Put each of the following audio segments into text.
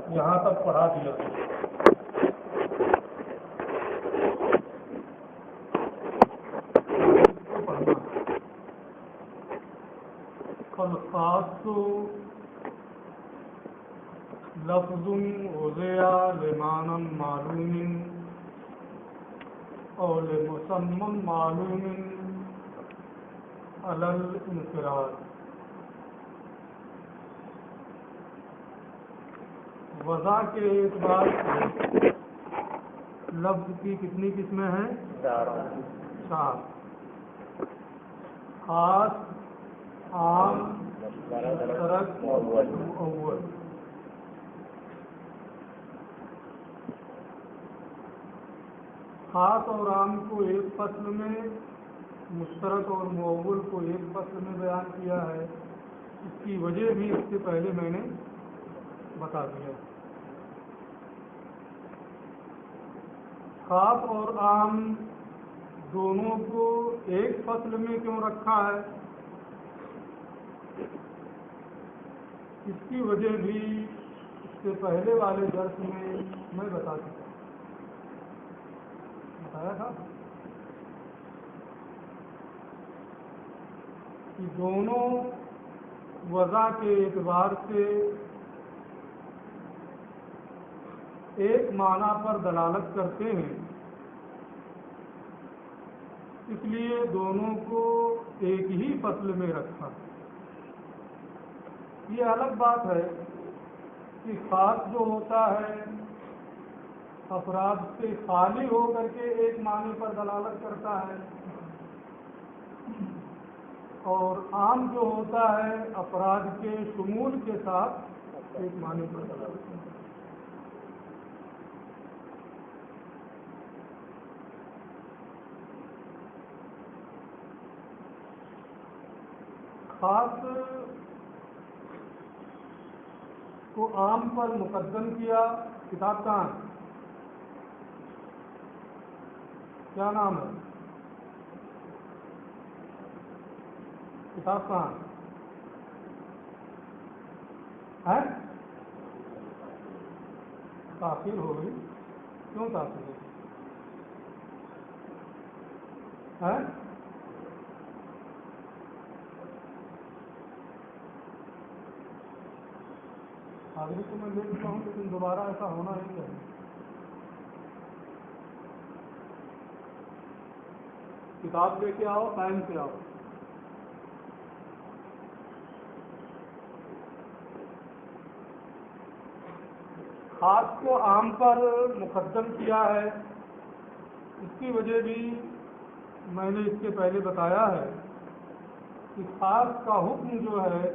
یہاں تک پڑھا دیا. فالخاص لفظ وضع لمعنى معلوم او لمسمى معلوم على الانفراد. وضع کے اعتبار سے لفظ کی کتنی قسمیں ہیں؟ 4. خاص، عام، مشترک، مؤول. خاص اور عام کو ایک فصل میں، مشترک اور مؤول کو ایک فصل میں بیان کیا ہے. اس کی وجہ بھی اس سے پہلے میں نے بتا دیا. خاص اور عام دونوں کو ایک فصل میں کیوں رکھا ہے، اس کی وجہ بھی اس سے پہلے والے درس میں بتایا تھا کہ دونوں وضع کے اعتبار سے ایک معنی پر دلالت کرتے ہیں، اس لیے دونوں کو ایک ہی فصل میں رکھا. یہ الگ بات ہے کہ خاص جو ہوتا ہے افراد سے خالی ہو کر کے ایک معنی پر دلالت کرتا ہے، اور عام جو ہوتا ہے افراد کے شمول کے ساتھ ایک معنی پر دلالت کرتا ہے. خاص کو عام پر مقدم کیا. کتاب کہاں ہے؟ کیا نام ہے کتاب کہاں ہے؟ تاخیر ہو گئی. کیوں تاخیر ہو گئی؟ آگے تو میں لے چکا ہوں، لیکن دوبارہ ایسا ہونا نہیں چاہیے. کتاب لے کے آؤ، ٹائم سے آؤ. خاص کو عام پر مقدم کیا ہے، اس کی وجہ بھی میں نے اس کے پہلے بتایا ہے کہ خاص کا حکم جو ہے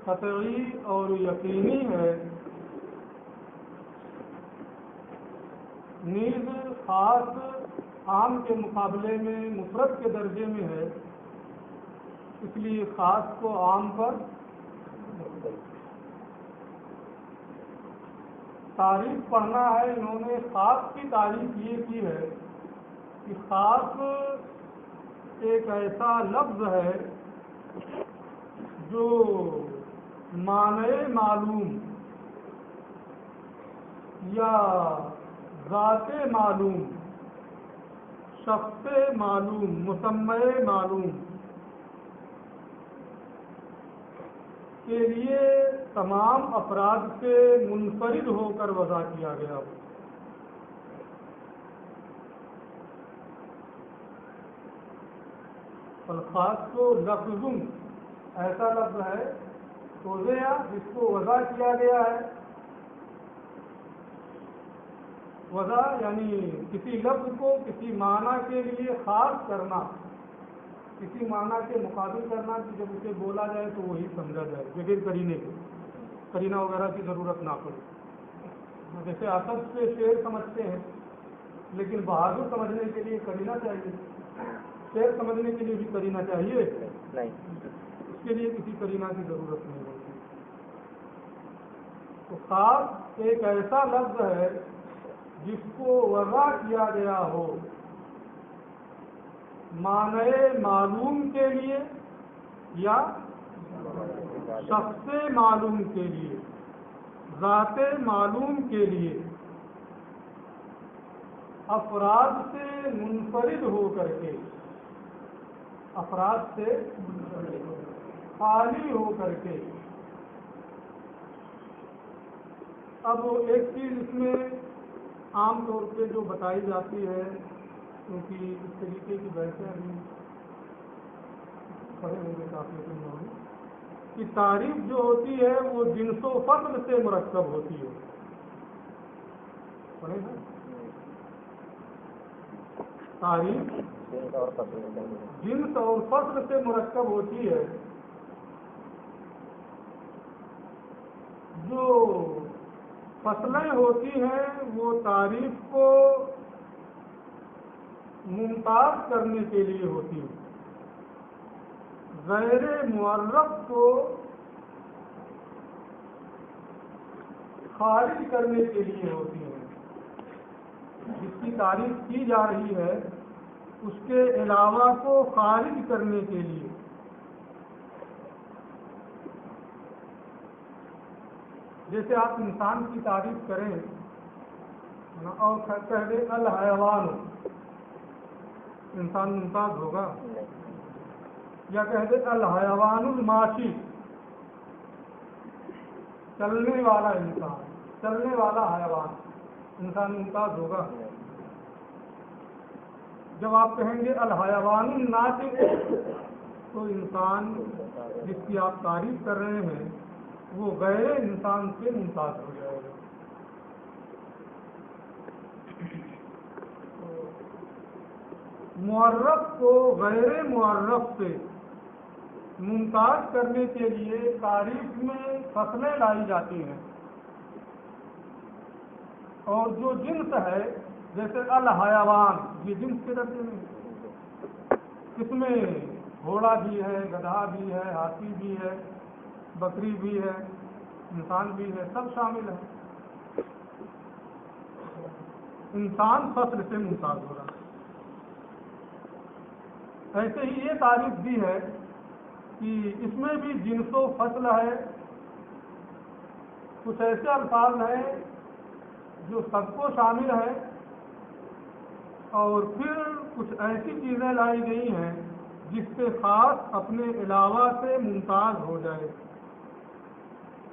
قطعی اور یقینی ہے. نیز خاص عام کے مقابلے میں مفرد کے درجے میں ہے، اس لیے خاص کو عام پر تعریف پڑھنا ہے. انہوں نے خاص کی تعریف یہ کی ہے کہ خاص ایک ایسا لفظ ہے جو معنی معلوم یا ذات معلوم، شخص معلوم، مسمى معلوم کے لیے تمام افراد سے منفرد ہو کر وضع کیا گیا ہو. الخاص کو لفظ ایسا لفظ ہے وضع جس کو وضع کیا گیا ہے. وضع یعنی کسی لفظ کو کسی معنی کے لیے خاص کرنا، کسی معنی کے مقابل کرنا کہ جب اسے بولا جائے تو وہی سمجھا جائے بغیر قرینے کے، قرینہ وغیرہ کی ضرورت نہ پڑے. جیسے اسد سے شیر سمجھتے ہیں، لیکن بہادر سمجھنے کے لیے قرینہ چاہیے. شیر سمجھنے کے لیے بھی قرینہ چاہیے نہیں، اس کے لیے کسی قرینہ کی ضرورت نہیں ہوتی. تو خاص ایک ایسا لفظ ہے جس کو وضع کیا گیا ہو معنی معلوم کے لیے یا شخص معلوم کے لیے. ذات معلوم کے لیے افراد سے منفرد ہو کر کے، افراد سے خالی ہو کر کے. اب ایک چیز اس میں عام طور پہ جو بتائی جاتی ہے، کیونکہ اس طریقے کی بحثیں ابھی پڑھے ہوں گے کافی دن ہوگی، کہ تعریف جو ہوتی ہے وہ جنس و فصل سے مرکب ہوتی ہے. پڑھے نا؟ تعریف جنس اور فصل سے مرکب ہوتی ہے. جو فصلیں ہوتی ہیں وہ تعریف کو ممتاز کرنے کے لیے ہوتی ہیں، غیر معرف کو خارج کرنے کے لیے ہوتی ہیں. جس کی تعریف کی جا رہی ہے اس کے علاوہ کو خارج کرنے کے لیے. جیسے آپ انسان کی تعریف کریں اور کہہ دیں الحیوان، انسان ممتاز ہوگا؟ یا کہہ دیں الحیوان الماشی، چلنے والا انسان، چلنے والا حیوان، انسان ممتاز ہوگا؟ جب آپ کہیں گے الحیوان الناطق تو انسان جس کی آپ تعریف کر رہے ہیں وہ غیر انسان سے ممتاز ہو جائے گا. معرف کو غیر معرف سے ممتاز کرنے کے لیے تعریف میں فصلیں لائی جاتی ہیں، اور جو جنس ہے جیسے الحیوان، یہ جنس کے درجے میں، اس میں گھوڑا بھی ہے، گدھا بھی ہے، ہاتھی بھی ہے، بکری بھی ہے، انسان بھی ہے، سب شامل ہے. انسان فصل سے ممتاز ہو رہا ہے. ایسے ہی یہ تعریف بھی ہے کہ اس میں بھی جنس و فصل ہے. کچھ ایسے الفاظ ہیں جو سب کو شامل ہے، اور پھر کچھ ایسی چیزیں لائی گئی ہیں جس سے خاص اپنے علاوہ سے ممتاز ہو جائے.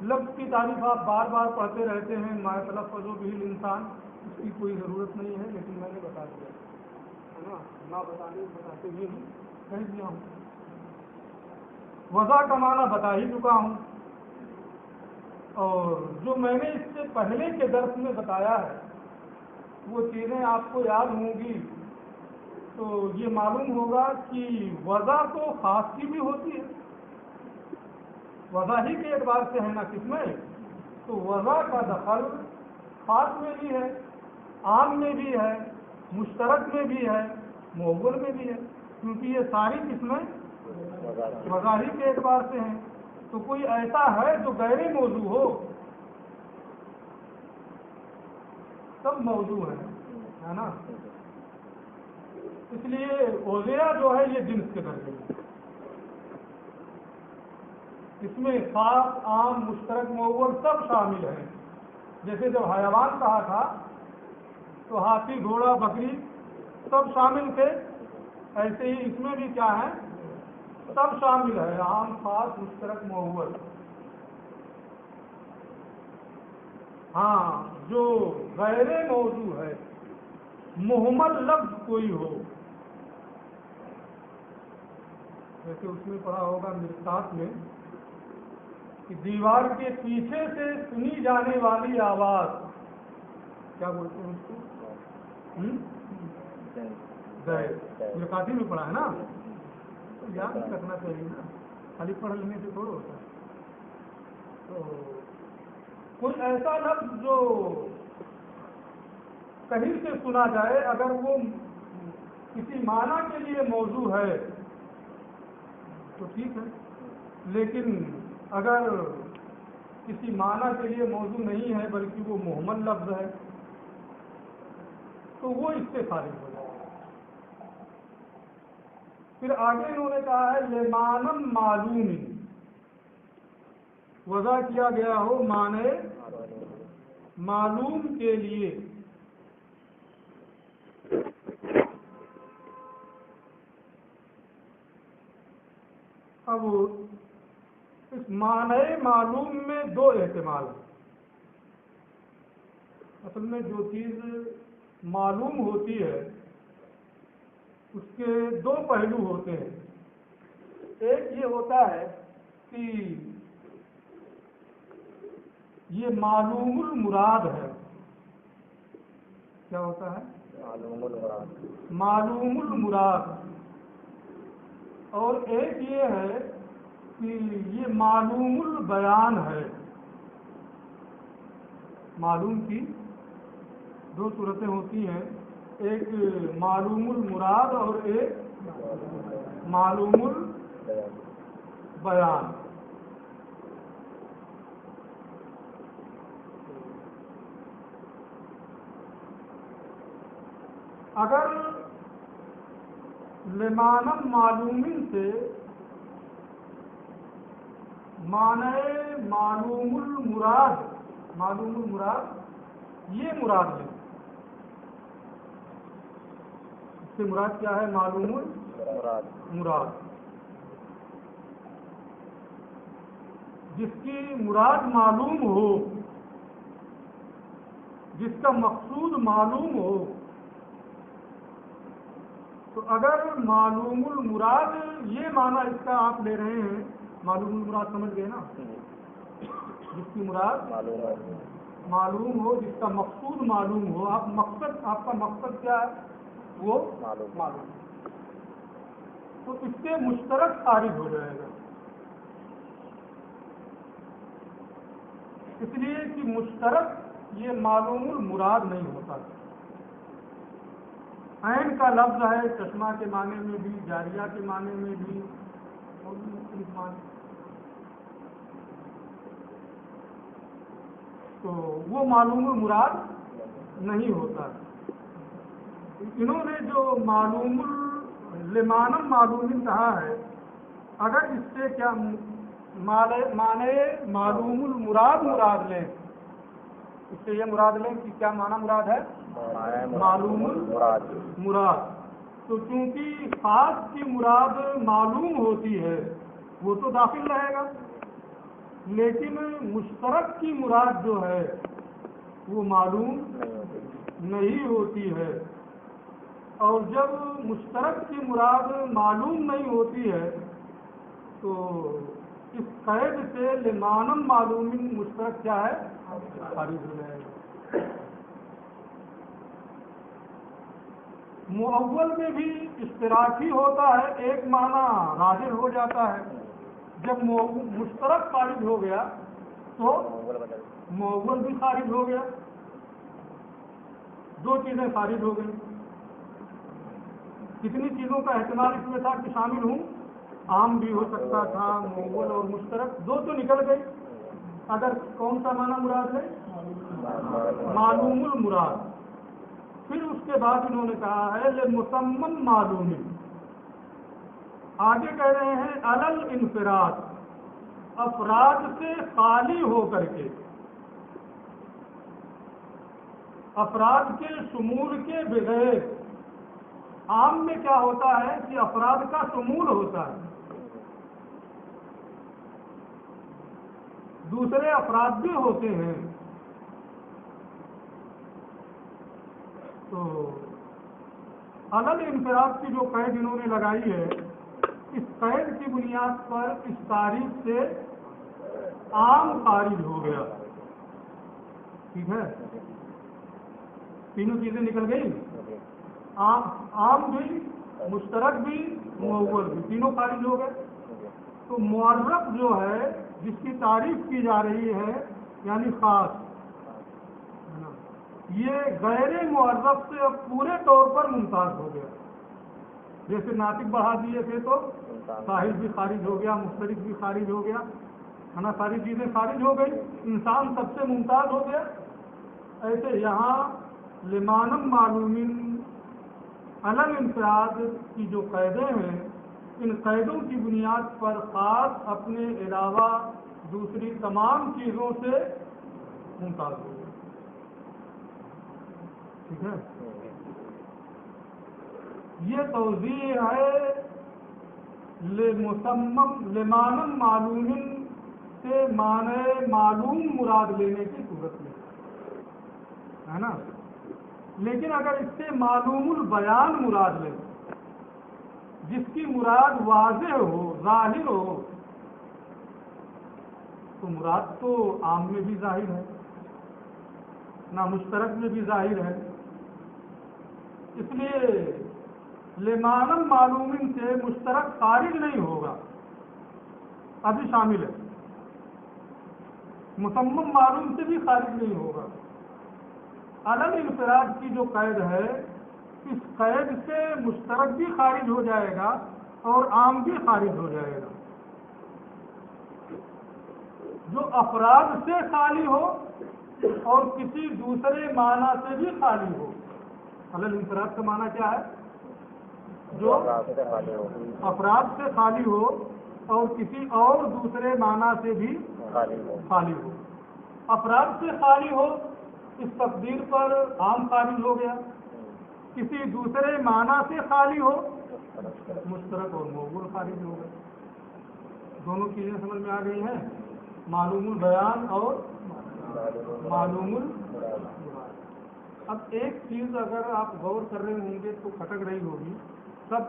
لفظ کی تعریف آپ بار بار پڑھتے رہتے ہیں، ما تلفظ به الانسان، اس کی کوئی ضرورت نہیں ہے، لیکن میں نے بتا دیا ہے نا، نہ بتاتے ہوئے بھی کہہ دیا ہوں. وضع کا معنی بتا ہی چکا ہوں، اور جو میں نے اس سے پہلے کے درس میں بتایا ہے وہ چیزیں آپ کو یاد ہوں گی تو یہ معلوم ہوگا کہ وضع تو خاص کی بھی ہوتی ہے، وضع ہی کے اعتبار سے ہے نا، کس میں؟ تو وضع کا دخل خاص میں بھی ہے، عام میں بھی ہے، مشترک میں بھی ہے، مؤول میں بھی ہے، کیونکہ یہ ساری قسمیں وضع ہی کے اعتبار سے ہیں. تو کوئی ایسا ہے جو غیر موضوع ہو؟ سب موضوع ہے نا. اس لیے اوزیہ جو ہے یہ جنس کے درجے میں، اس میں خاص، عام، مشترک، مؤول سب شامل ہیں. جیسے جب حیوان کہا تھا تو ہاتھی، گھوڑا، بکری سب شامل تھے، ایسے ہی اس میں بھی کیا ہے؟ سب شامل ہے، عام، خاص، مشترک، مؤول. ہاں، جو غیر موضوع ہے، مہمل لفظ کوئی ہو، جیسے اس میں پڑھا ہوگا مرقات میں کہ دیوار کے پیچھے سے سنی جانے والی آواز، کیا بولتے ہیں اس کو؟ مرقاتی میں پڑھا ہے نا، تو یاد نہیں رکھنا چاہیے نا، خالی پڑھ لینے سے تھوڑا ہوتا ہے. تو کوئی ایسا لفظ جو کہیں سے سنا جائے، اگر وہ کسی معنی کے لیے موضوع ہے تو ٹھیک ہے، لیکن اگر کسی معنی کے لیے موضوع نہیں ہے بلکہ وہ مہمل لفظ ہے تو وہ اس سے خارج ہو جائے گا. پھر آگے انہوں نے کہا ہے لمانم معلوم، وضع کیا گیا ہو معنی معلوم کے لیے. اب اس معنی معلوم میں دو احتمال ہیں. اصل میں جو چیز معلوم ہوتی ہے اس کے دو پہلو ہوتے ہیں. ایک یہ ہوتا ہے کہ یہ معلوم المراد ہے. کیا ہوتا ہے؟ معلوم المراد. معلوم المراد. اور ایک یہ ہے کہ یہ معلوم البیان ہے. معلوم کی دو صورتیں ہوتی ہیں، ایک معلوم المراد اور ایک معلوم البیان. اگر لمانم معلوم سے معنی معلوم المراد یہ مراد ہے. اس سے مراد کیا ہے؟ معلوم المراد. جس کی مراد معلوم ہو، جس کا مقصود معلوم ہو، تو اگر معلوم المراد یہ معنی اس کا آپ لے رہے ہیں، معلوم المراد سمجھ گئے نا، جس کی مراد معلوم ہو، جس کا مقصود معلوم ہو. آپ کا مقصد کیا ہے؟ وہ معلوم. تو اس سے مشترک خارج ہو جائے گا. اس لیے کہ مشترک یہ معلوم المراد نہیں ہوتا. عین کا لفظ ہے، چشمہ کے معنی میں بھی، جاریہ کے معنی میں بھی، اور بھی مختلف معنی. تو وہ معلوم المراد نہیں ہوتا. انہوں نے جو لمانم معلوم کہا ہے، اگر اس سے کیا معنی معلوم المراد مراد لیں، اس سے یہ مراد لیں کہ کیا معنی مراد ہے؟ معلوم المراد. تو چونکہ خاص کی مراد معلوم ہوتی ہے وہ تو داخل رہے گا، لیکن مشترک کی مراد جو ہے وہ معلوم نہیں ہوتی ہے. اور جب مشترک کی مراد معلوم نہیں ہوتی ہے تو اس قید سے لمانم معلوم مشترک کیا ہے؟ خارج ہو جائے گا. مؤول میں بھی اشتراکی ہوتا ہے، ایک معنی راجح ہو جاتا ہے. جب مشترک خارج ہو گیا تو مؤول بھی خارج ہو گیا. دو چیزیں خارج ہو گئی. کتنی چیزوں کا احتمال اس میں تھا کہ شامل ہوں؟ عام بھی ہو سکتا تھا، مؤول اور مشترک، دو تو نکل گئی. اگر کون سا معنی مراد ہے؟ معلوم المراد. پھر اس کے بعد انہوں نے کہا ہے لمسمن معلوم. آگے کہہ رہے ہیں علل انفراد، افراد سے خالی ہو کر کے، افراد کے شمول کے بغیر. عام میں کیا ہوتا ہے کہ افراد کا شمول ہوتا ہے، دوسرے افراد بھی ہوتے ہیں. تو علل انفراد کی جو قید انہوں نے لگائی ہے، اس قید کی بنیاد پر اس تاریخ سے عام خارج ہو گیا. ٹھیک ہے، تینوں چیزیں نکل گئی. عام بھی، مشترک بھی، مؤول بھی، تینوں خارج ہو گئے. تو معرف جو ہے جس کی تعریف کی جا رہی ہے یعنی خاص، یہ غیر معرف سے اب پورے طور پر ممتاز ہو گیا. جیسے ناطق بڑھا دیے تھے تو صاحب بھی خارج ہو گیا، مشترک بھی خارج ہو گیا، ہے نا، ساری چیزیں خارج ہو گئی، انسان سب سے ممتاز ہو گیا. ایسے یہاں لمانم معلومین علل انفراد کی جو قیدیں ہیں، ان قیدوں کی بنیاد پر خاص اپنے علاوہ دوسری تمام چیزوں سے ممتاز ہوگا. ٹھیک ہے. یہ توضیح ہے لمانم معلوم سے معنی معلوم مراد لینے کی صورت میں ہے نا. لیکن اگر اس سے معلوم البیان مراد لیں جس کی مراد واضح ہو ظاہر ہو تو مراد تو عام میں بھی ظاہر ہے نہ مشترک میں بھی ظاہر ہے. اس لیے لمانم معلوم سے مشترک خارج نہیں ہوگا ابھی شامل ہے. مسمم معلوم سے بھی خارج نہیں ہوگا. الگ انفراد کی جو قید ہے اس قید سے مشترک بھی خارج ہو جائے گا اور عام بھی خارج ہو جائے گا. جو افراد سے خالی ہو اور کسی دوسرے معنی سے بھی خالی ہو. الگ انفراد کا معنی کیا ہے؟ جو افراد سے خالی ہو اور کسی اور دوسرے معنی سے بھی خالی ہو. افراد سے خالی ہو اس تقدیر پر عام خارج ہو گیا. کسی دوسرے معنی سے خالی ہو مشترک اور موصول خارج ہو گیا. دونوں چیزیں سمجھ میں آ گئی ہیں، معلوم البیان اور معلوم المراد. اب ایک چیز اگر آپ غور کر رہے ہوں گے تو کھٹک رہی ہوگی. سب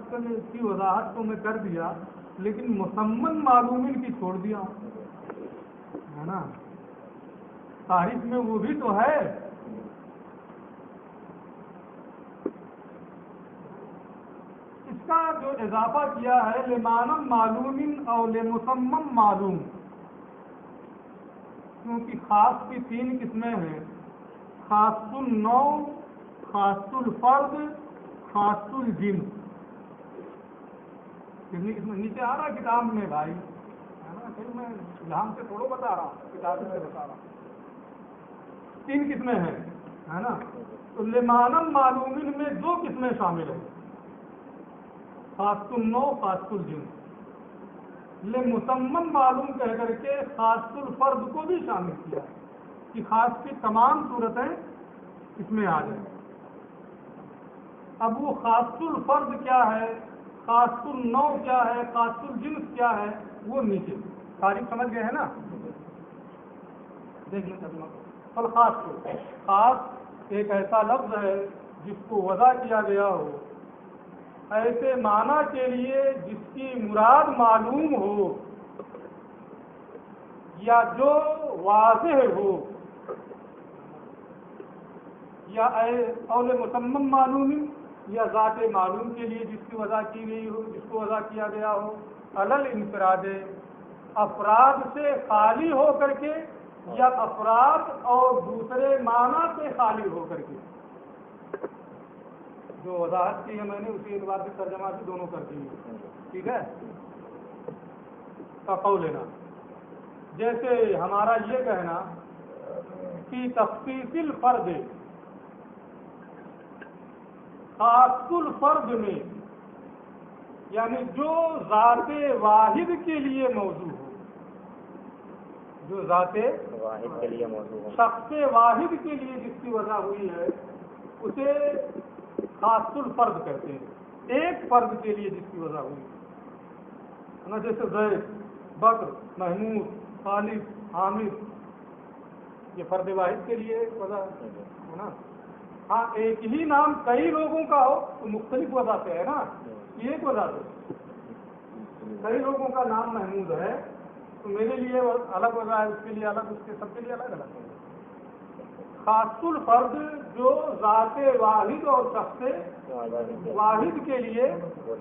کی وضاحت تو میں کر دیا لیکن مسمن معلومین کی چھوڑ دیا ہے نا. تاریخ میں وہ بھی تو ہے. اس کا جو اضافہ کیا ہے لمانم معلوم اور لمسمم معلوم، کیونکہ خاص کی 3 قسمیں ہیں، خاص النوع، خاص الفرد، خاص الجنس. نیچے آ رہا کتاب میں بھائی ہے نا، پھر میں یہاں سے تھوڑا بتا رہا ہوں، کتاب سے بتا رہا ہوں. 3 قسمیں ہیں ہے نا. تو لمانم معلومین میں 2 قسمیں شامل ہیں، خاص النوع، خاص الجنس. لمسمم معلوم کہہ کر کے خاص الفرد کو بھی شامل کیا ہے کہ خاص کی تمام صورتیں اس میں آ جائیں. اب وہ خاص الفرد کیا ہے، خاص النوع کیا ہے، خاص الجنس کیا ہے، وہ نیچے تاریخ سمجھ گئے ہیں نا. دیکھ لیں ترجمہ. خاص ایک ایسا لفظ ہے جس کو وضع کیا گیا ہو ایسے معنی کے لیے جس کی مراد معلوم ہو یا جو واضح ہو، یا اول مسمم معلوم یا ذات معلوم کے لیے جس کی وضع کی گئی ہو، جس کو وضع کیا گیا ہو. علل انفراد افراد سے خالی ہو کر کے یا افراد اور دوسرے معنی سے خالی ہو کر کے. جو وضاحت کی ہے میں نے اسی اعتبار سے ترجمہ بھی دونوں کر دی ہے. ٹھیک ہے. قول لینا جیسے ہمارا یہ کہنا کہ تخصیص الفرد، خاص الفرد میں یعنی جو ذات واحد کے لیے موضوع ہو، جو ذات واحد کے لیے موضوع ہو، شخص واحد کے لیے جس کی وضع ہوئی ہے اسے خاص الفرد کہتے ہیں. ایک فرد کے لیے جس کی وضع ہوئی ہے، جیسے زید، بکر، محمود، خالد، حامد، یہ فرد واحد کے لیے وضع ہے نا. ہاں ایک ہی نام کئی لوگوں کا ہو تو مختلف وضع سے ہے نا. ایک وضع سے کئی لوگوں کا نام محمود ہے تو میرے لیے الگ وضع ہے، اس کے لیے الگ، اس کے سب کے لیے الگ الگ ہے. خاص الفرد جو ذات واحد اور شخص واحد کے لیے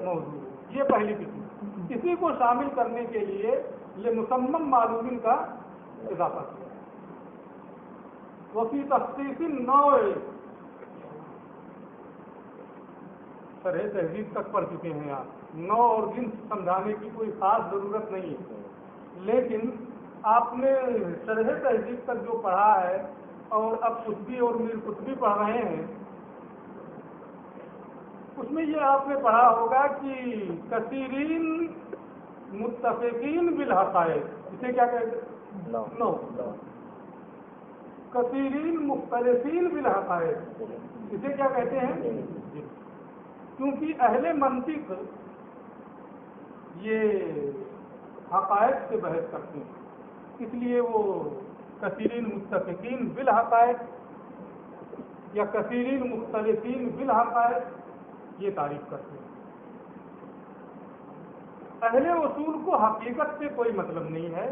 موضوع، یہ پہلی قسم. کسی کو شامل کرنے کے لیے یہ مسمم معلومین کا اضافہ کیا. وفی تخصیص النوع، شرح تہذیب تک پڑھ چکے ہیں آپ، نوع اور جنس سمجھانے کی کوئی خاص ضرورت نہیں ہے، لیکن آپ نے شرح تہذیب تک جو پڑھا ہے اور اب قطبی اور میر قطبی پڑھ رہے ہیں اس میں یہ آپ نے پڑھا ہوگا کہ کثیرین متفقین بالحقائق، اسے کیا کہتے ہیں؟ نو کثیرین مختلفین بالحقائق اسے کیا کہتے ہیں؟ کیونکہ اہل منطق یہ حقائق سے بحث کرتے ہیں، اس لیے وہ کثیرین متفقین بالحقائق یا کثیرین مختلفین بالحقائق یہ تعریف کرتے ہیں۔ اہل اصول کو حقیقت سے کوئی مطلب نہیں ہے،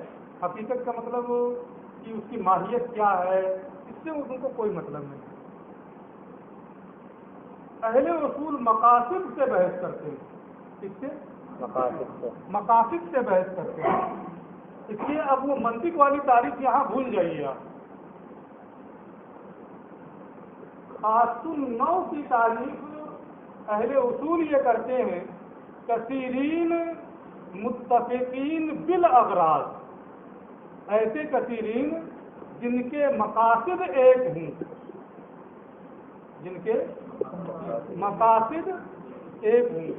حقیقت کا مطلب کہ اس کی ماہیت کیا ہے، اس سے ان کو کوئی مطلب نہیں ہے۔ اہل اصول مقاصد سے بحث کرتے ہیں، اس سے مقاصد سے بحث کرتے ہیں، اس لیے اب وہ منطق والی تعریف یہاں بھول جائیے آپ۔ خاص النوع کی تعریف اہل اصول یہ کرتے ہیں کثیرین متفقین بالاغراض، ایسے کثیرین جن کے مقاصد ایک ہوں، جن کے مقاصد ایک ہوں۔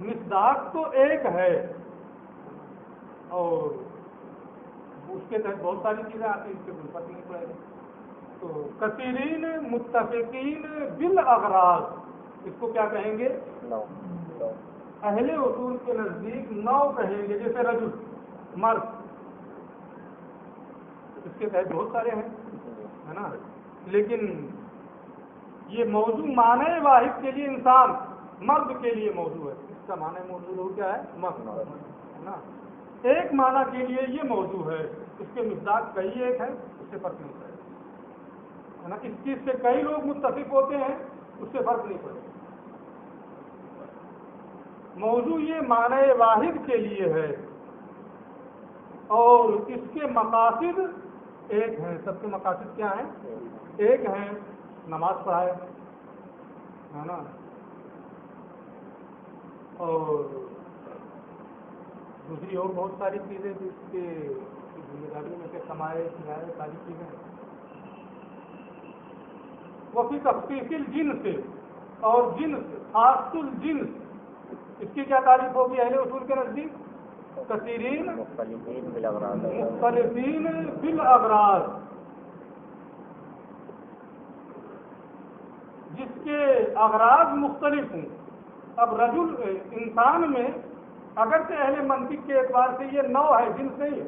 مصداق تو ایک ہے اور اس کے تحت بہت ساری چیزیں آتی ہیں، اس کے کوئی فرق نہیں پڑے گا۔ تو کثیرین متفقین بالاغراض اس کو کیا کہیں گے؟ اہل اصول کے نزدیک نو کہیں گے، جیسے رجل مرد، اس کے تحت بہت سارے ہیں، ہے نا، لیکن یہ موضوع معنی واحد کے لیے انسان مرد کے لیے موضوع ہے، اس کا معنی موضوع کیا ہے؟ مرد، ہے نا۔ ایک معنی کے لیے یہ موضوع ہے، اس کے مصداق کئی ایک ہے، اس سے فرق نہیں پڑے گا، ہے نا۔ اس چیز سے کئی لوگ متفق ہوتے ہیں، اس سے فرق نہیں پڑے گا۔ موضوع یہ معنی واحد کے لیے ہے اور اس کے مقاصد ایک ہیں، سب کے مقاصد کیا ہیں؟ ایک ہیں، نماز پڑھائے، ہے نا، اور دوسری اور بہت ساری چیزیں جو اس کے ذمہ داریوں میں سے کمائے کھلائے ساری چیزیں۔ وفی تخصیص الجنس، اور جنس خاص الجنس، اس کی کیا تعریف ہوگی اہل اصول کے نزدیک؟ کثیرین مختلفین بالاغراض، جس کے اغراض مختلف ہوں۔ اب رجل انسان میں اگرچہ اہل منطق کے اعتبار سے یہ نو ہے، جنس نہیں ہے،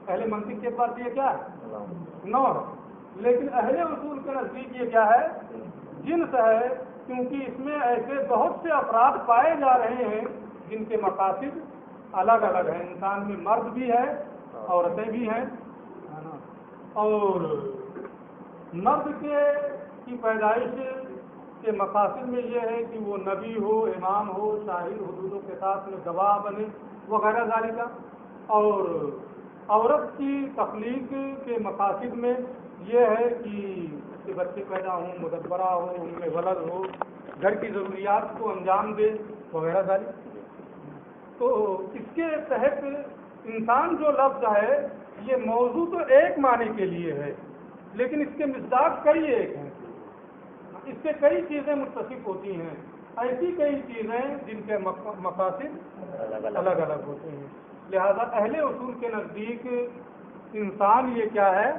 اہل منطق کے اعتبار سے یہ کیا ہے؟ نو ہے، لیکن اہل اصول کے نزدیک یہ کیا ہے؟ جنس ہے، کیونکہ اس میں ایسے بہت سے افراد پائے جا رہے ہیں جن کے مقاصد الگ الگ ہیں۔ انسان میں مرد بھی ہے، عورتیں بھی ہیں، اور مرد کی پیدائش کے مقاصد میں یہ ہے کہ وہ نبی ہو، امام ہو، شاہد حدودوں کے ساتھ میں گواہ بنے وغیرہ ذالکہ، اور عورت کی تخلیق کے مقاصد میں یہ ہے کہ اس کے بچے پیدا ہوں، مدبرہ ہو، ان میں ولد ہو، گھر کی ضروریات کو انجام دے وغیرہ ذالک۔ تو اس کے تحت انسان جو لفظ ہے یہ موضوع تو ایک معنی کے لیے ہے، لیکن اس کے مصداق کئی ایک ہیں، اس سے کئی چیزیں متفق ہوتی ہیں، ایسی کئی چیزیں جن کے مقاصد الگ الگ ہوتے ہیں۔ لہذا اہل اصول کے نزدیک انسان یہ کیا ہے؟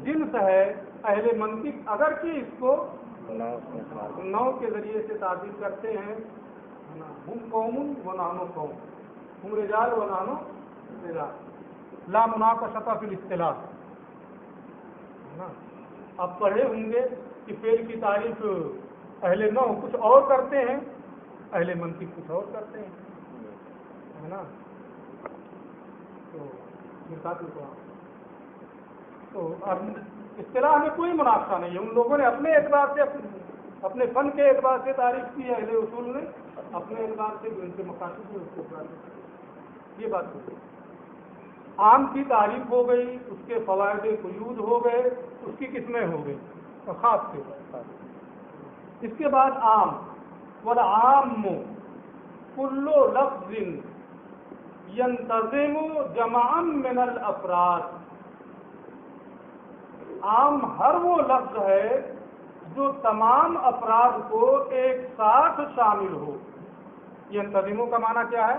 جنس ہے۔ اہل منطق اگرچہ اس کو نو کے ذریعے سے تعبیر کرتے ہیں، ہم قوم و نحن قوم، ہم رجال و نحن رجال، لا مناقشۃ فی الاصطلاح۔ آپ پڑھے ہوں گے کہ فعل کی تعریف اہل نو کچھ اور کرتے ہیں، اہل منطق کچھ اور کرتے ہیں، ہے نا۔ تو اصطلاح میں کوئی مناقشہ نہیں ہے، ان لوگوں نے اپنے اعتبار سے، اپنے فن کے اعتبار سے تعریف کی ہے، اہل اصول نے اپنے اعتبار سے جو ان کے مقاصد میں اس کو یہ بات ہوئی۔ عام کی تعریف ہو گئی، اس کے فوائد قیود ہو گئے، اس کی قسمیں ہو گئی، اور خاص کے اس کے بعد عام، والعام کل لفظ ینتظم جمعا من الافراد، عام ہر وہ لفظ ہے جو تمام افراد کو ایک ساتھ شامل ہو۔ ینتظموں کا معنی کیا ہے؟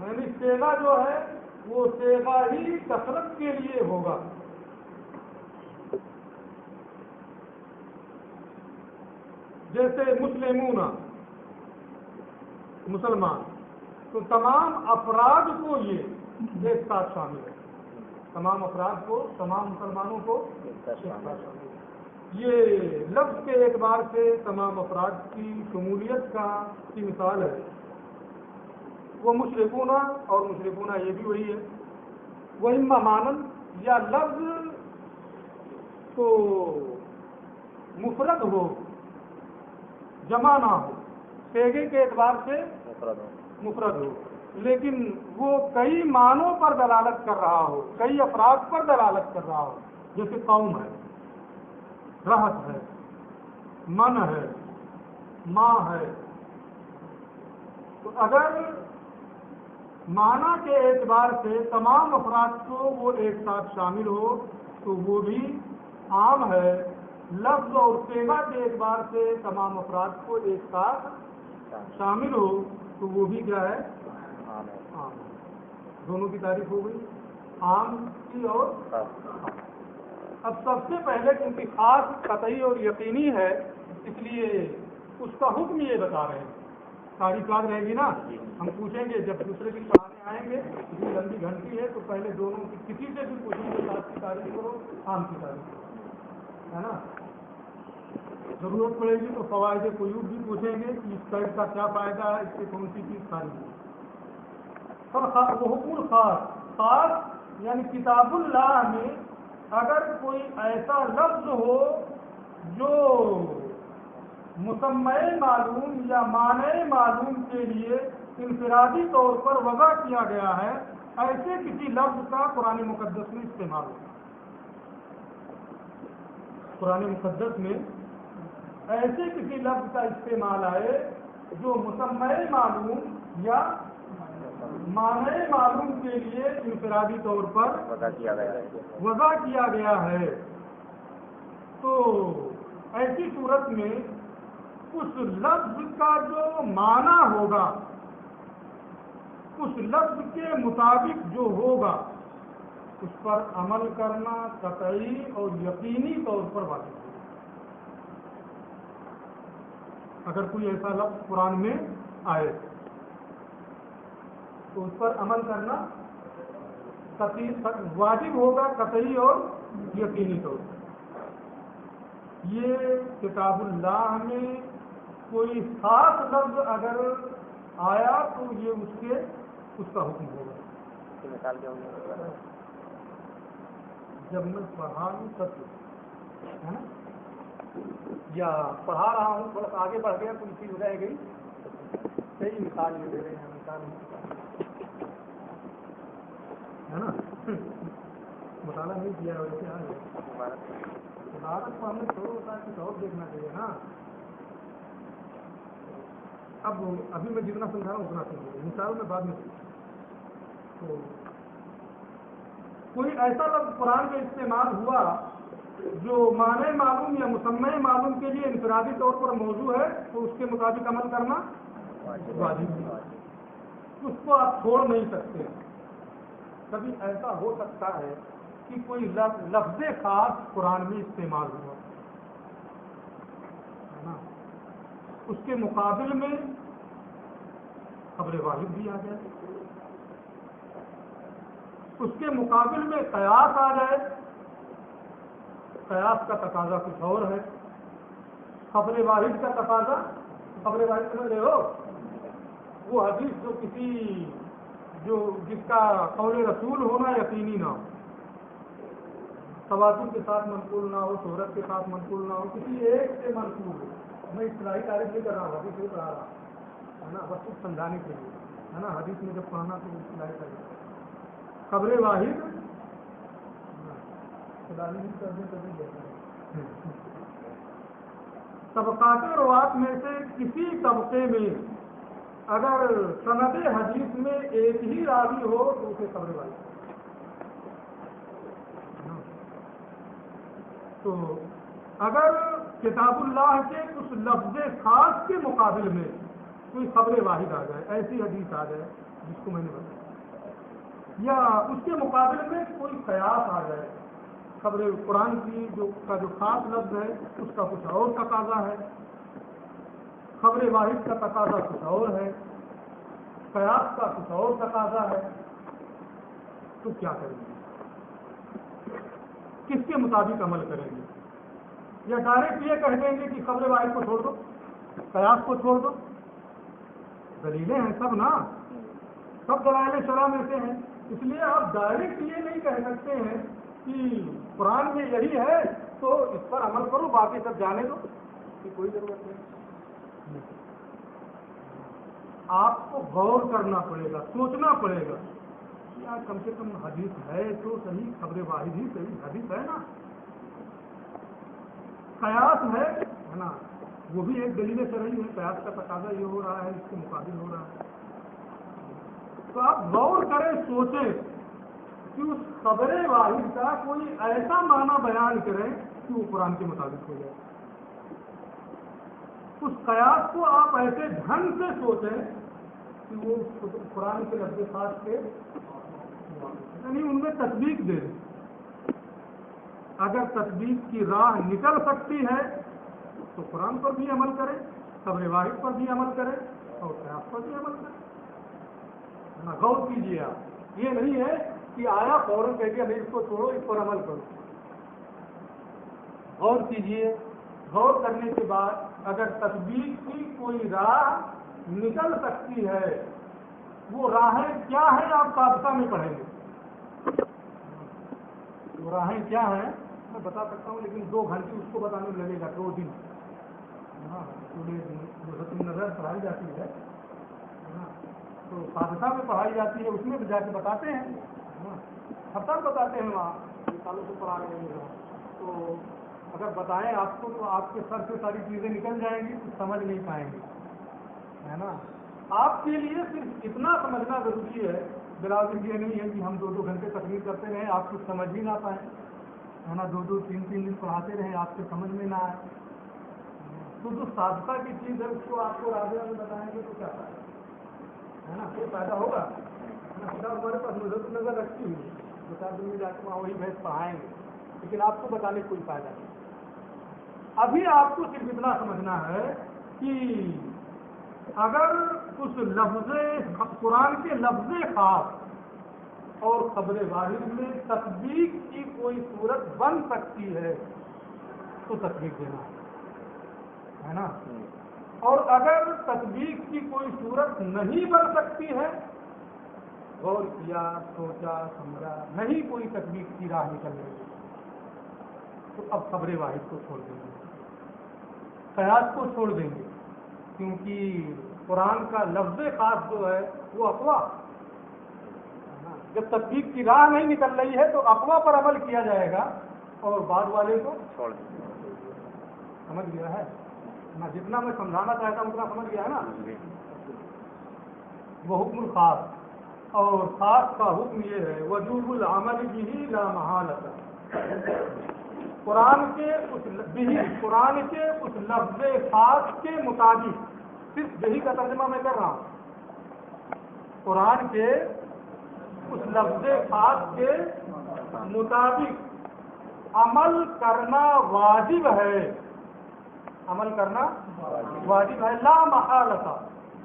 یعنی صیغہ جو ہے وہ صیغہ ہی کثرت کے لیے ہوگا. جیسے مسلمون مسلمان، تو تمام افراد کو یہ ایک ساتھ شامل ہے. تمام افراد کو، تمام مسلمانوں کو ایک ساتھ شامل ہے. یہ لفظ کے اعتبار سے تمام افراد کی شمولیت کی مثال ہے. وہ مشرکون اور مشرکون یہ بھی وہی ہے. وہ اما مانن یا لفظ تو مفرد ہو جمع نہ ہو، صیغے کے اعتبار سے مفرد ہو، لیکن وہ کئی معنوں پر دلالت کر رہا ہو، کئی افراد پر دلالت کر رہا ہو. جیسے قوم ہے، رہت ہے، من ہے، ماں ہے. تو اگر معنی کے اعتبار سے تمام افراد کو وہ ایک ساتھ شامل ہو تو وہ بھی عام ہے. لفظ اور صیغہ کے اعتبار سے تمام افراد کو ایک ساتھ شامل ہو تو وہ بھی کیا ہے؟ عام. دونوں کی تعریف ہو گئی، عام کی اور خاص. اب سب سے پہلے کیونکہ خاص قطعی اور یقینی ہے اس لیے اس کا حکم یہ بتا رہے ہیں. تعریف یاد رہے گی نا؟ ہم پوچھیں گے جب دوسرے دن پڑھانے آئیں گے، اتنی لمبی گھنٹی ہے تو پہلے دونوں کی کسی سے بھی پوچھیں گے، خاص کی تعریف کرو، عام کی تعریف کرو، ہے نا؟ ضرورت پڑے گی تو فوائد قیود بھی پوچھیں گے کہ اس قید کا کیا فائدہ ہے، اس سے کون سی چیز خالی ہے. وہ حکم خاص یعنی کتاب اللہ میں اگر کوئی ایسا لفظ ہو جو مسمع معلوم یا معنی معلوم کے لیے انفرادی طور پر وضع کیا گیا ہے، ایسے کسی لفظ کا قرآن مقدس میں استعمال ہو. قرآن مقدس میں ایسے کسی لفظ کا استعمال آئے جو مسمع معلوم یا معنی معلوم کے لیے انفرادی طور پر وضع کیا گیا ہے، تو ایسی صورت میں اس لفظ کا جو معنی ہوگا، اس لفظ کے مطابق جو ہوگا، اس پر عمل کرنا قطعی اور یقینی طور پر واجب ہے. اگر کوئی ایسا لفظ قرآن میں آئے تو اس پر عمل کرنا واجب ہوگا، قطعی اور یقینی طور پر. یہ کتاب اللہ میں کوئی خاص لفظ اگر آیا تو یہ اس کا حکم ہوگا. مثال کیا ہوگی؟ جب میں پڑھا ہوں تب ہے نا، یا پڑھا رہا ہوں تھوڑا سا آگے بڑھ گیا کوئی چیز رہ گئی، صحیح مثال یہ دے رہے ہیں، مثال ہے نا. مطالعہ نہیں کیا ہے ویسے آ گیا عبارت کو ہم نے چھوڑ ہوتا ہے کچھ اور دیکھنا چاہیے نا. اب ابھی میں جتنا سمجھا رہا ہوں اتنا سمجھا، مثال میں بعد میں تو کوئی ایسا لفظ قرآن میں استعمال ہوا جو معنی معلوم یا مسمع معلوم کے لیے انفرادی طور پر موضوع ہے تو اس کے مطابق عمل کرنا واجب ہے. اس کو آپ چھوڑ نہیں سکتے. کبھی ایسا ہو سکتا ہے کہ کوئی لفظ خاص قرآن میں استعمال ہوا ہے نا، اس کے مقابل میں خبر واحد بھی آ جائے، اس کے مقابل میں قیاس آ جائے. قیاس کا تقاضا کچھ اور ہے، خبر واحد کا تقاضا، خبر واحد سمجھ رہے ہو، وہ حدیث جس کا قول رسول ہونا یقینی نہ ہو، تواتر کے ساتھ منقول نہ ہو، شہرت کے ساتھ منقول نہ ہو، کسی ایک سے منقول ہو. میں اصطلاحی تعریف نہیں کر رہا ہوں، حدیث نہیں پڑھا رہا ہے نا، بس کچھ سمجھانے کے لیے ہے نا. حدیث میں جب پڑھنا تو اصطلاحی تعریف خبر واحد طبقات روات میں سے کسی طبقے میں اگر سند حدیث میں ایک ہی راوی ہو تو اسے خبر واحد. تو اگر کتاب اللہ کے اس لفظ خاص کے مقابل میں کوئی خبر واحد آ جائے، ایسی حدیث آ جائے جس کو میں نے بتایا، یا اس کے مقابلے میں کوئی قیاس آ جائے، خبر قرآن کی جو خاص لفظ ہے اس کا کچھ اور تقاضا ہے، خبر واحد کا تقاضا کچھ اور ہے، قیاس کا کچھ اور تقاضا ہے، تو کیا کریں گے؟ کس کے مطابق عمل کریں گے؟ یا ڈائریکٹ یہ کہہ دیں گے کہ خبر واحد کو چھوڑ دو، قیاس کو چھوڑ دو؟ دلیلیں ہیں سب نا، سب دلائل شرع میں سے ہیں، اس لیے آپ ڈائریکٹ یہ نہیں کہہ سکتے ہیں کہ قرآن میں یہی ہے تو اس پر عمل کرو، باقی سب جانے دو، کہ کوئی ضرورت نہیں۔ آپ کو غور کرنا پڑے گا، سوچنا پڑے گا، یا کم سے کم حدیث ہے تو صحیح، خبر واحد ہی صحیح، حدیث ہے نا، قیاس ہے نا، وہ بھی ایک دلیل شرعی ہے، قیاس کا تقاضا یہ ہو رہا ہے، اس کے مقابل ہو رہا ہے، تو آپ غور کریں، سوچیں کہ اس خبر واحد کا کوئی ایسا معنی بیان کریں کہ وہ قرآن کے مطابق ہو جائے، اس قیاس کو آپ ایسے ڈھنگ سے سوچیں کہ وہ قرآن کے لفظ خاص کے یعنی ان میں تطبیق دے دیں۔ اگر تطبیق کی راہ نکل سکتی ہے تو قرآن پر بھی عمل کریں، خبر واحد پر بھی عمل کریں اور قیاس پر بھی عمل کریں۔ غور کیجیے، آپ یہ نہیں ہے کہ آیا فوراً کہہ کے نہیں اس کو چھوڑو، اس پر عمل کرو۔ غور کیجیے، غور کرنے کے بعد اگر تطبیق کی کوئی راہ نکل سکتی ہے، وہ راہیں کیا ہیں آپ سابقہ میں پڑھیں گے، وہ راہیں کیا ہیں میں بتا سکتا ہوں، لیکن 2 گھنٹے اس کو بتانے میں لگے گا، 2 دن۔ نظر پڑھائی جاتی ہے تو سابقہ میں پڑھائی جاتی ہے، اس میں جا کے بتاتے ہیں، ہر سال بتاتے ہیں، وہاں سالوں سے پڑھا رہے ہیں، تو اگر بتائیں آپ کو تو آپ کے سر سے ساری چیزیں نکل جائیں گی، کچھ سمجھ نہیں پائیں گے، ہے نا۔ آپ کے لیے صرف اتنا سمجھنا ضروری ہے، بلاوجود یہ نہیں ہے کہ ہم 2 گھنٹے تقریر کرتے رہیں، آپ کچھ سمجھ ہی نہ پائیں، ہے نا، 2 3 دن پڑھاتے رہیں، آپ سے سمجھ میں نہ آئے، تو جو سابقہ کی چیز ہے اس کو آپ کو رابطہ میں بتائیں گے تو کیا فائدہ ہے نا، کوئی فائدہ ہوگا؟ ہمارے پاس نظر رکھتی ہوئی 2-4 دن میں جا کے وہاں وہی بحث پڑھائیں گے، لیکن آپ کو بتانے کوئی فائدہ نہیں۔ ابھی آپ کو صرف اتنا سمجھنا ہے کہ اگر اس لفظ قرآن کے لفظ خاص اور خبر واحد میں تطبیق کی کوئی صورت بن سکتی ہے تو تطبیق دینا ہے نا، اور اگر تطبیق کی کوئی صورت نہیں بن سکتی ہے، غور کیا، سوچا، سمجھا، نہیں کوئی تطبیق کی راہ نکل رہی، تو اب خبر واحد کو چھوڑ دیں گے، قیاس کو چھوڑ دیں گے، کیونکہ قرآن کا لفظ خاص جو ہے وہ اقوا، جب تطبیق کی راہ نہیں نکل رہی ہے تو اقوا پر عمل کیا جائے گا اور بعد والے کو چھوڑ دیں گے۔ سمجھ گیا ہے نا، جتنا میں سمجھانا چاہتا ہوں اتنا سمجھ گیا ہے نا۔ وہ حکم خاص، اور خاص کا حکم یہ ہے وجوب العمل به لا محالۃ، قرآن کے اس لفظ خاص کے مطابق، صرف یہی کا ترجمہ میں کر رہا ہوں، قرآن کے اس لفظ خاص کے مطابق عمل کرنا واجب ہے، عمل کرنا واجب ہے، لا محالۃ،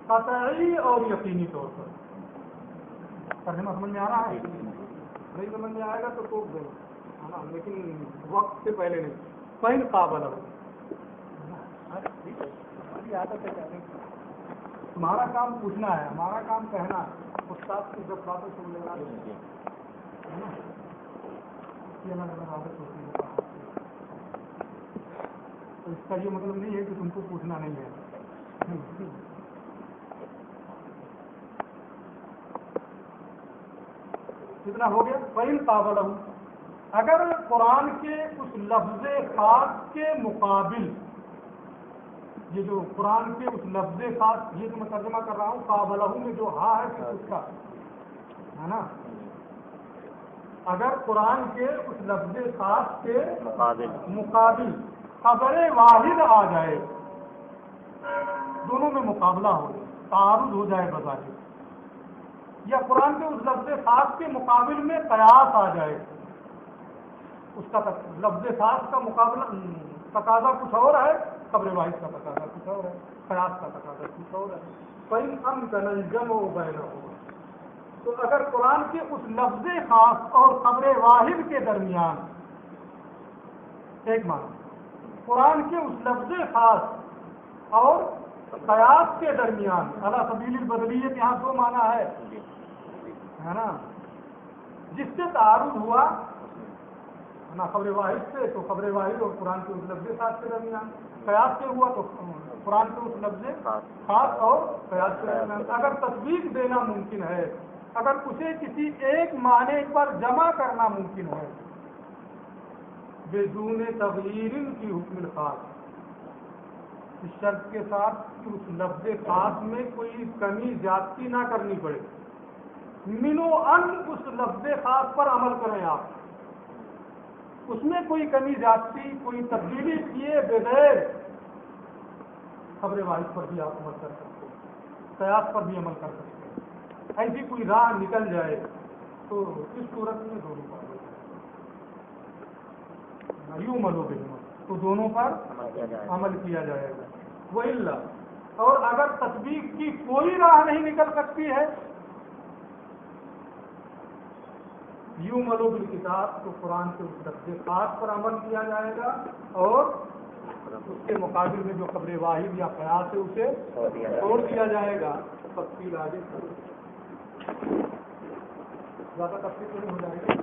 قطعی اور یقینی طور پر۔ ترجمہ سمجھ میں آ رہا ہے؟ نہیں سمجھ میں آئے گا تو ٹوک دو، ہے نا، لیکن وقت سے پہلے نہیں، فَإِنْ قَابَلَهُ، عادت ہے، تمہارا کام پوچھنا ہے، ہمارا کام کہنا ہے، استاد کی 10 باتیں سن لینا ہے نا، یہ الگ الگ عادت ہوتی ہے، تو اس کا یہ مطلب نہیں ہے کہ تم کو پوچھنا نہیں ہے۔ کتنا ہو گیا؟ فَإِنْ قَابَلَهُ، اگر قرآن کے اس لفظ خاص کے مقابل، یہ جو قرآن کے اس لفظ خاص، یہ جو میں ترجمہ کر رہا ہوں، قابلہ میں جو ہاں ہے صرف اس کا ہے نا، اگر قرآن کے اس لفظ خاص کے مقابل خبر واحد آ جائے، دونوں میں مقابلہ ہو جائے، تعارض ہو جائے بظاہر، یا قرآن کے اس لفظ خاص کے مقابل میں قیاس آ جائے، اس کا لفظ خاص کا مقابلہ تقاضا کچھ اور ہے، خبر واحد کا تقاضا کچھ اور ہے، قیاس کا تقاضا کچھ اور ہے، فَإِنْ أَمْكَنَ الْجَمْعُ بَيْنَهُمَا، تو اگر قرآن کے اس لفظ خاص اور خبر واحد کے درمیان، ایک معنی قرآن کے اس لفظ خاص اور قیاس کے درمیان، علی سبیل البدلیت یہاں دو معنی ہے نا، جس سے تعارض ہوا نا خبر واحد سے، تو خبر واحد اور قرآن کے اس لفظ خاص کے درمیان، قیاس سے ہوا تو قرآن کے اس لفظ خاص اور قیاس کے درمیان، اگر تطبیق دینا ممکن ہے، اگر اسے کسی ایک معنی پر جمع کرنا ممکن ہے، بدون تغییر کی حکم الخاص، اس شرط کے ساتھ کہ اس لفظ خاص میں کوئی کمی زیادتی نہ کرنی پڑے، منو ان اس لفظ خاص پر عمل کریں آپ، اس میں کوئی کمی زیادتی کوئی تبدیلی کیے بغیر خبر واحد پر بھی آپ عمل کر سکتے ہیں، قیاس پر بھی عمل کر سکتے ہیں، ایسی کوئی راہ نکل جائے تو اس صورت میں دونوں پر یوں ملو بے، تو دونوں پر عمل کیا جائے گا، وَإِلَّا، اور اگر تطبیق کی کوئی راہ نہیں نکل سکتی ہے، یوں ملو بالکتاب، تو قرآن کے اس لفظ خاص پر عمل کیا جائے گا اور اس کے مقابل میں جو خبر واحد یا قیاس ہے اسے چھوڑ دیا جائے گا، تفصیل آگے زیادہ تفصیل تو نہیں ہو جائے گی،